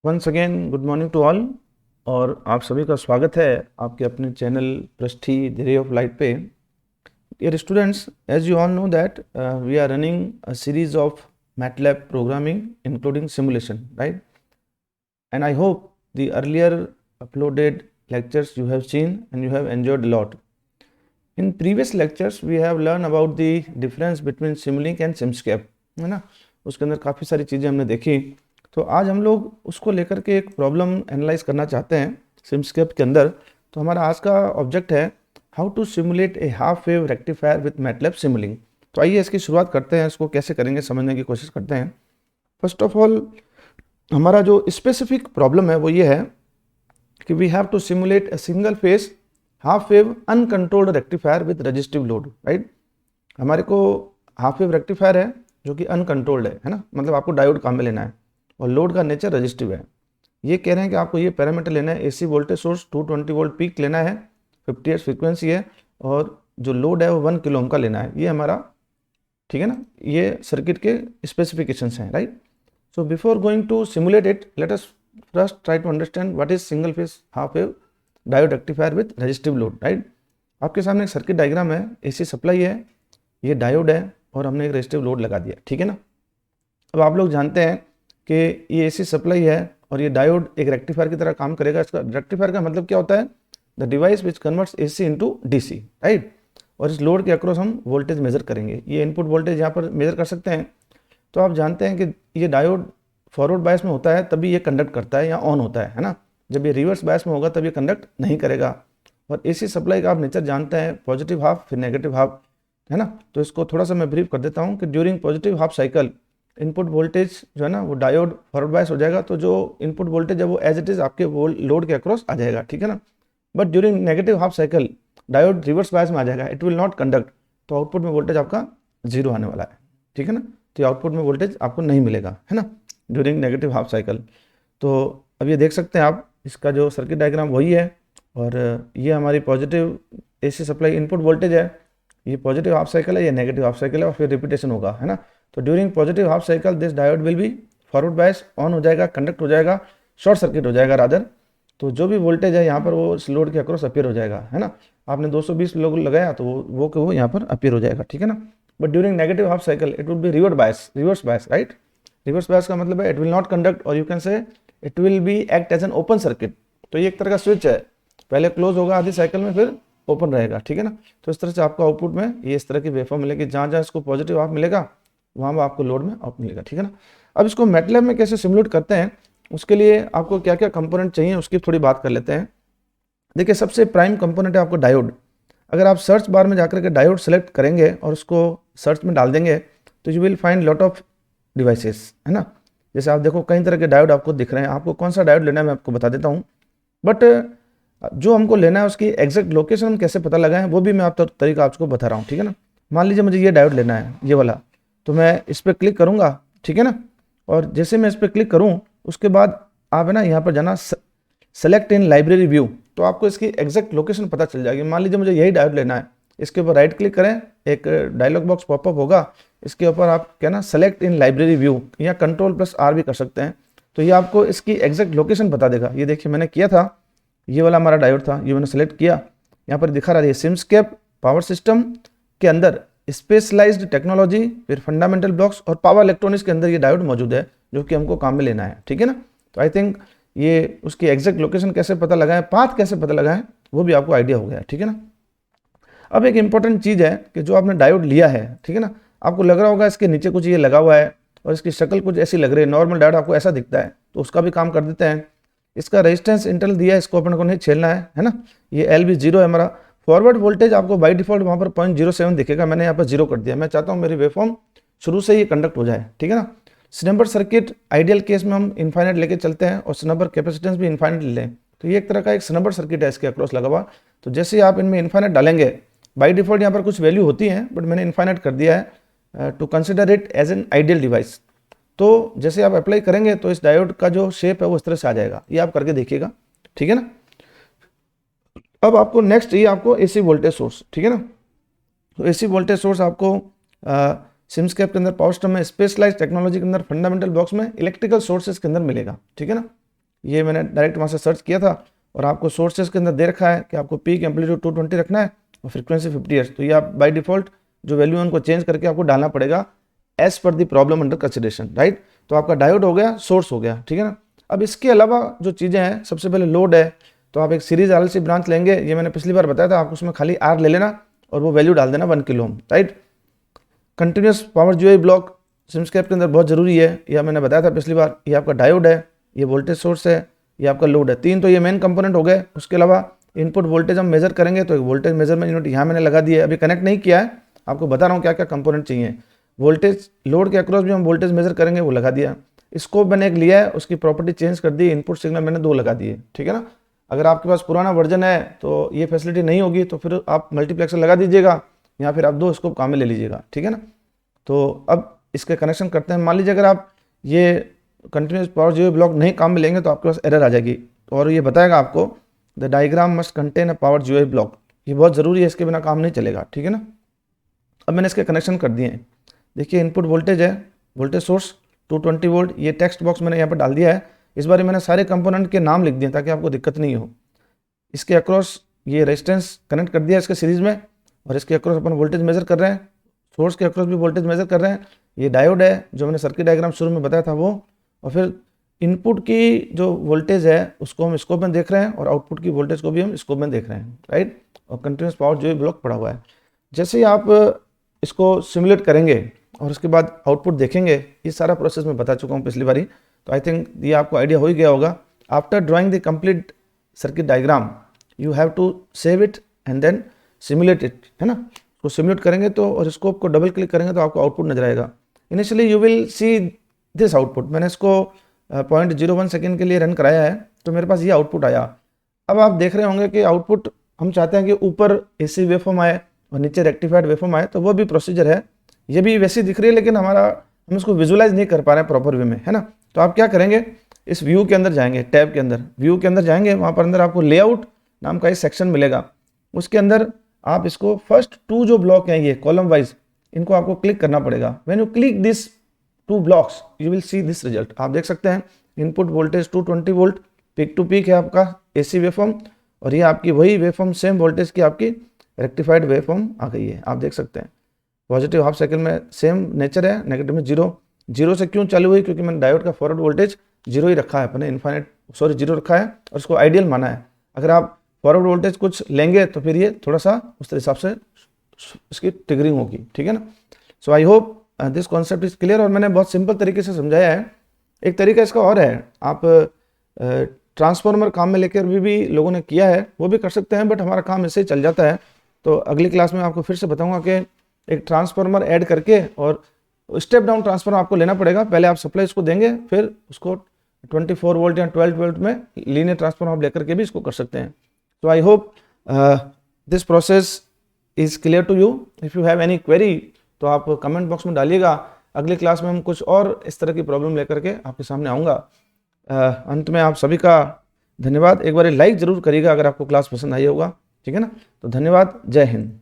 Once again good morning to all. और आप सभी का स्वागत है आपके अपने channel Prishthi the ray of light पे। Dear students, as you all know that we are running a series of MATLAB programming including simulation, right? And I hope the earlier uploaded lectures you have seen and you have enjoyed a lot. In previous lectures we have learned about the difference between Simulink and Simscape, है ना। उसके अंदर काफ़ी सारी चीज़ें हमने देखी। तो आज हम लोग उसको लेकर के एक प्रॉब्लम एनालाइज करना चाहते हैं सिमस्केप के अंदर। तो हमारा आज का ऑब्जेक्ट है how to simulate a half wave rectifier with MATLAB Simulink. तो आइए इसकी शुरुआत करते हैं, इसको कैसे करेंगे समझने की कोशिश करते हैं। फर्स्ट ऑफ ऑल हमारा जो स्पेसिफिक प्रॉब्लम है वो ये है कि we have to simulate a single phase half wave uncontrolled rectifier with resistive load, right. हमारे को हाफ वेव रेक्टिफायर है जो कि अनकंट्रोल्ड है ना, मतलब आपको डायोड काम में लेना है और लोड का नेचर रजिस्टिव है। ये कह रहे हैं कि आपको ये पैरामीटर लेना है, AC voltage source 220 volt peak लेना है, 50 हर्ट्ज फ्रीक्वेंसी है और जो लोड है वो 1 किलो ओम का लेना है। ये हमारा ठीक है ना, ये सर्किट के स्पेसिफिकेशंस हैं, right. So before going to simulate it let us first try to understand what is single phase half wave diode rectifier with resistive load, right. आपके सामने एक सर्किट डायग्राम है, एसी सप्लाई है, ये diode है और हमने एक रजिस्टिव लोड लगा दिया, ठीक है ना। अब आप लोग जानते हैं कि ये एसी सप्लाई है और ये डायोड एक रेक्टिफायर की तरह काम करेगा। इसका रेक्टिफायर का मतलब क्या होता है? The device which converts AC into DC, right. और इस लोड के अक्रॉस हम वोल्टेज मेजर करेंगे, ये इनपुट वोल्टेज यहाँ पर मेजर कर सकते हैं। तो आप जानते हैं कि ये डायोड फॉरवर्ड बायस में होता है तभी ये कंडक्ट करता है या ऑन होता है ना। जब ये रिवर्स बायस में होगा तब ये कंडक्ट नहीं करेगा। और एसी सप्लाई का आप नेचर जानते हैं, पॉजिटिव हाफ फिर नेगेटिव हाफ, है ना। तो इसको थोड़ा सा मैं ब्रीफ कर देता हूँ कि during positive half cycle input voltage जो है ना वो डायोड फॉरवर्ड बायस हो जाएगा, तो जो इनपुट वोल्टेज है वो एज इट इज आपके लोड के अक्रॉस आ जाएगा, ठीक है ना। But during negative half cycle diode reverse bias में आ जाएगा, इट विल नॉट कंडक्ट, तो आउटपुट में वोल्टेज आपका जीरो आने वाला है, ठीक है ना। तो आउटपुट में वोल्टेज आपको नहीं मिलेगा, है ना, ड्यूरिंग नेगेटिव हाफ साइकिल। तो अब ये देख सकते हैं आप, इसका जो सर्किट डायग्राम वही है और ये हमारी positive AC supply input voltage है, ये पॉजिटिव हाफ साइकिल है, ये नेगेटिव हाफ साइकिल है और फिर रिपीटेशन होगा, है ना। तो during positive half cycle this diode will be forward bias, on हो जाएगा, कंडक्ट हो जाएगा, शॉर्ट सर्किट हो जाएगा रादर। तो जो भी वोल्टेज है यहाँ पर वो इस लोड के अक्रॉस अपीयर हो जाएगा, है ना। आपने 220 लोग लगाया तो वो यहाँ पर अपीयर हो जाएगा, ठीक है ना। But during negative half cycle it will be reverse bias, right. Reverse bias का मतलब है इट विल नॉट कंडक्ट और you can say it will be act as an open circuit. तो ये एक तरह का स्विच है, पहले क्लोज होगा आधी साइकिल में फिर ओपन रहेगा, ठीक है ना। तो इस तरह से आपको आउटपुट में ये इस तरह की वेवफॉर्म मिलेगी, जहाँ जहाँ इसको पॉजिटिव हाफ मिलेगा वहाँ आपको लोड में ऑफ मिलेगा, ठीक है ना। अब इसको मैटलैब में कैसे सिमुलेट करते हैं, उसके लिए आपको क्या क्या कंपोनेंट चाहिए उसकी थोड़ी बात कर लेते हैं। देखिए, सबसे प्राइम कंपोनेंट है आपको डायोड। अगर आप सर्च बार में जाकर के डायोड सेलेक्ट करेंगे और उसको सर्च में डाल देंगे तो you will find lot of devices, है ना। जैसे आप देखो कई तरह के डायोड आपको दिख रहे हैं, आपको कौन सा डायोड लेना है मैं आपको बता देता हूँ। बट जो हमको लेना है उसकी एग्जैक्ट लोकेशन हम कैसे पता लगाएं वो भी मैं आप तरीका आपको बता रहा हूँ, ठीक है ना। मान लीजिए मुझे ये डायोड लेना है, ये वाला, तो मैं इस पर क्लिक करूँगा, ठीक है ना। और जैसे मैं इस पर क्लिक करूँ उसके बाद आप है ना यहाँ पर जाना सेलेक्ट इन लाइब्रेरी व्यू, तो आपको इसकी एग्जैक्ट लोकेशन पता चल जाएगी। मान लीजिए मुझे यही डायोड लेना है, इसके ऊपर राइट क्लिक करें, एक डायलॉग बॉक्स पॉपअप होगा, इसके ऊपर आप क्या ना सेलेक्ट इन लाइब्रेरी व्यू या Ctrl+R भी कर सकते हैं, तो ये आपको इसकी एग्जैक्ट लोकेशन बता देगा। ये देखिए मैंने किया था, ये वाला हमारा डायोड था, ये मैंने सेलेक्ट किया, यहाँ पर दिखा रहा है सिमस्केप पावर सिस्टम के अंदर स्पेशलाइज्ड टेक्नोलॉजी फिर फंडामेंटल ब्लॉक्स और पावर इलेक्ट्रॉनिक्स के अंदर ये डायोड मौजूद है जो कि हमको काम में लेना है, ठीक है ना। तो आई थिंक ये उसकी एग्जैक्ट लोकेशन कैसे पता लगाएं, पाथ कैसे पता लगाएं, वो भी आपको आइडिया हो गया, ठीक है ना। अब एक इंपॉर्टेंट चीज़ है कि जो आपने डायोड लिया है, ठीक है ना, आपको लग रहा होगा इसके नीचे कुछ ये लगा हुआ है और इसकी शक्ल कुछ ऐसी लग रही है, नॉर्मल डायोड आपको ऐसा दिखता है, तो उसका भी काम कर देते हैं। इसका रेजिस्टेंस इंटरनल दिया है, इसको अपन को नहीं छेलना है ना। ये LV0 है हमारा। फॉरवर्ड वोल्टेज आपको बाई डिफॉल्ट वहाँ पर 0.07 दिखेगा, मैंने यहाँ पर 0 कर दिया। मैं चाहता हूँ मेरी वेवफॉर्म शुरू से ही कंडक्ट हो जाए, ठीक है ना। स्नबर सर्किट आइडियल केस में हम इन्फाइनाइट लेके चलते हैं और स्नबर कैपेसिटेंस भी इन्फाइनाइट ले लें, तो ये एक तरह का एक स्नबर सर्किट है इसके अक्रॉस लगा हुआ। तो जैसे ही आप इनमें इन्फाइनाइट डालेंगे, बाई डिफॉल्ट यहाँ पर कुछ वैल्यू होती है बट मैंने इन्फाइनाइट कर दिया है to consider it as an ideal device. तो जैसे आप अप्लाई करेंगे तो इस डायोड का जो शेप है वो इस तरह से आ जाएगा, ये आप करके देखिएगा, ठीक है ना। अब आपको नेक्स्ट चाहिए आपको एसी वोल्टेज सोर्स, ठीक है ना। तो एसी वोल्टेज सोर्स आपको सिमस्केप के अंदर पावर सिस्टम में स्पेशलाइज्ड टेक्नोलॉजी के अंदर फंडामेंटल बॉक्स में इलेक्ट्रिकल सोर्सेज के अंदर मिलेगा, ठीक है ना। ये मैंने डायरेक्ट वहाँ से सर्च किया था और आपको सोर्सेज के अंदर दे रखा है कि आपको पीक एम्पलीट्यूड 220 रखना है और फ्रीक्वेंसी 50 हर्ट्ज। तो ये आप बाय डिफॉल्ट जो वैल्यू है उनको चेंज करके आपको डालना पड़ेगा एज पर दी प्रॉब्लम अंडर कंसिडरेशन, राइट। तो आपका डायोड हो गया, सोर्स हो गया, ठीक है ना। अब इसके अलावा जो चीज़ें हैं, सबसे पहले लोड है, तो आप एक सीरीज RLC ब्रांच लेंगे, ये मैंने पिछली बार बताया था, आप उसमें खाली R ले लेना और वो वैल्यू डाल देना 1 kilo ohm, right. Continuous power GUI block Simscape के अंदर बहुत जरूरी है, यह मैंने बताया था पिछली बार। ये आपका डायोड है, ये वोल्टेज सोर्स है, ये आपका लोड है। 3 तो ये मेन कंपोनेंट हो गए। उसके अलावा इनपुट वोल्टेज हम मेजर करेंगे, तो एक वोल्टेज मेजरमेंट यूनिट यहाँ मैंने लगा दी है, अभी कनेक्ट नहीं किया है, आपको बता रहा हूँ क्या क्या कंपोनेंट चाहिए। वोल्टेज लोड के अक्रॉस भी हम वोल्टेज मेजर करेंगे, वो लगा दिया। स्कोप मैंने एक लिया है, उसकी प्रॉपर्टी चेंज कर दी, इनपुट सिग्नल मैंने 2 लगा दिए, ठीक है ना। अगर आपके पास पुराना वर्जन है तो ये फैसिलिटी नहीं होगी, तो फिर आप मल्टीप्लेक्सर लगा दीजिएगा या फिर आप 2 स्कोप काम में ले लीजिएगा, ठीक है ना। तो अब इसके कनेक्शन करते हैं। मान लीजिए अगर आप ये कंटिन्यूस पावर GUI ब्लॉक नहीं काम में लेंगे तो आपके पास एरर आ जाएगी और ये बताएगा आपको the diagram must contain a power GUI block. ये बहुत ज़रूरी है, इसके बिना काम नहीं चलेगा, ठीक है ना। अब मैंने इसके कनेक्शन कर दिए हैं। देखिए इनपुट वोल्टेज है, वोल्टेज सोर्स 220 वोल्ट, ये टेक्स्ट बॉक्स मैंने यहाँ पर डाल दिया है। इस बार मैंने सारे कंपोनेंट के नाम लिख दिए ताकि आपको दिक्कत नहीं हो। इसके अक्रॉस ये रेजिस्टेंस कनेक्ट कर दिया इसके सीरीज में और इसके अक्रॉस अपन वोल्टेज मेजर कर रहे हैं, सोर्स के अक्रॉस भी वोल्टेज मेजर कर रहे हैं। ये डायोड है जो मैंने सर्किट डायग्राम शुरू में बताया था वो, और फिर इनपुट की जो वोल्टेज है उसको हम स्कोप में देख रहे हैं और आउटपुट की वोल्टेज को भी हम स्कोप में देख रहे हैं, राइट। और कंटिन्यूस पावर GUI ब्लॉक पड़ा हुआ है। जैसे ही आप इसको सिमुलेट करेंगे और उसके बाद आउटपुट देखेंगे, ये सारा प्रोसेस मैं बता चुका हूँ पिछली बारी, तो आई थिंक ये आपको आइडिया हो ही गया होगा। After drawing the complete circuit diagram you have to save it and then simulate it, है ना। तो सिमुलेट करेंगे तो और स्कोप को डबल क्लिक करेंगे तो आपको आउटपुट नजर आएगा। Initially you will see this output. मैंने इसको 0.01 सेकेंड के लिए रन कराया है, तो मेरे पास ये आउटपुट आया। अब आप देख रहे होंगे कि आउटपुट हम चाहते हैं कि ऊपर AC वेवफॉर्म आए और नीचे रेक्टिफाइड वेवफॉर्म आए, तो वो भी प्रोसीजर है। ये भी वैसी दिख रही है लेकिन हम इसको विजुलाइज नहीं कर पा रहे हैं प्रॉपर वे में, है ना। तो आप क्या करेंगे, इस व्यू के अंदर जाएंगे, टैब के अंदर व्यू के अंदर जाएंगे, वहाँ पर अंदर आपको लेआउट नाम का एक सेक्शन मिलेगा। उसके अंदर आप इसको फर्स्ट 2 जो ब्लॉक हैं ये कॉलम वाइज, इनको आपको क्लिक करना पड़ेगा। When you click this 2 blocks you will see this result. आप देख सकते हैं input voltage 220 volt peak to peak है आपका AC वेवफॉर्म, और ये आपकी वही वेवफॉर्म सेम वोल्टेज की आपकी रेक्टिफाइड वेवफॉर्म आ गई है। आप देख सकते हैं पॉजिटिव हाफ साइकिल में सेम नेचर है, नेगेटिव में 0 से क्यों चालू हुई, क्योंकि मैंने डायोड का फॉरवर्ड वोल्टेज 0 ही रखा है, अपने इनफाइनाइट 0 रखा है और उसको आइडियल माना है। अगर आप फॉरवर्ड वोल्टेज कुछ लेंगे तो फिर ये थोड़ा सा उस हिसाब से इसकी ट्रिगरिंग होगी, ठीक है ना। So I hope this concept is clear, और मैंने बहुत सिंपल तरीके से समझाया है। एक तरीका इसका और है, आप ट्रांसफार्मर काम में लेकर भी लोगों ने किया है, वो भी कर सकते हैं, बट हमारा काम इससे ही चल जाता है। तो अगली क्लास में आपको फिर से बताऊंगा कि एक ट्रांसफार्मर ऐड करके और स्टेप डाउन ट्रांसफार्मर आपको लेना पड़ेगा। पहले आप सप्लाई इसको देंगे, फिर उसको 24 वोल्ट या 12 वोल्ट में लीनियर ट्रांसफार्मर आप लेकर के भी इसको कर सकते हैं। तो I hope this process is clear to you. If you have any query तो आप कमेंट बॉक्स में डालिएगा। अगली क्लास में हम कुछ और इस तरह की प्रॉब्लम लेकर के आपके सामने आऊँगा। अंत में आप सभी का धन्यवाद। एक बार लाइक ज़रूर करिएगा अगर आपको क्लास पसंद आई होगा, ठीक है ना। तो धन्यवाद, जय हिंद।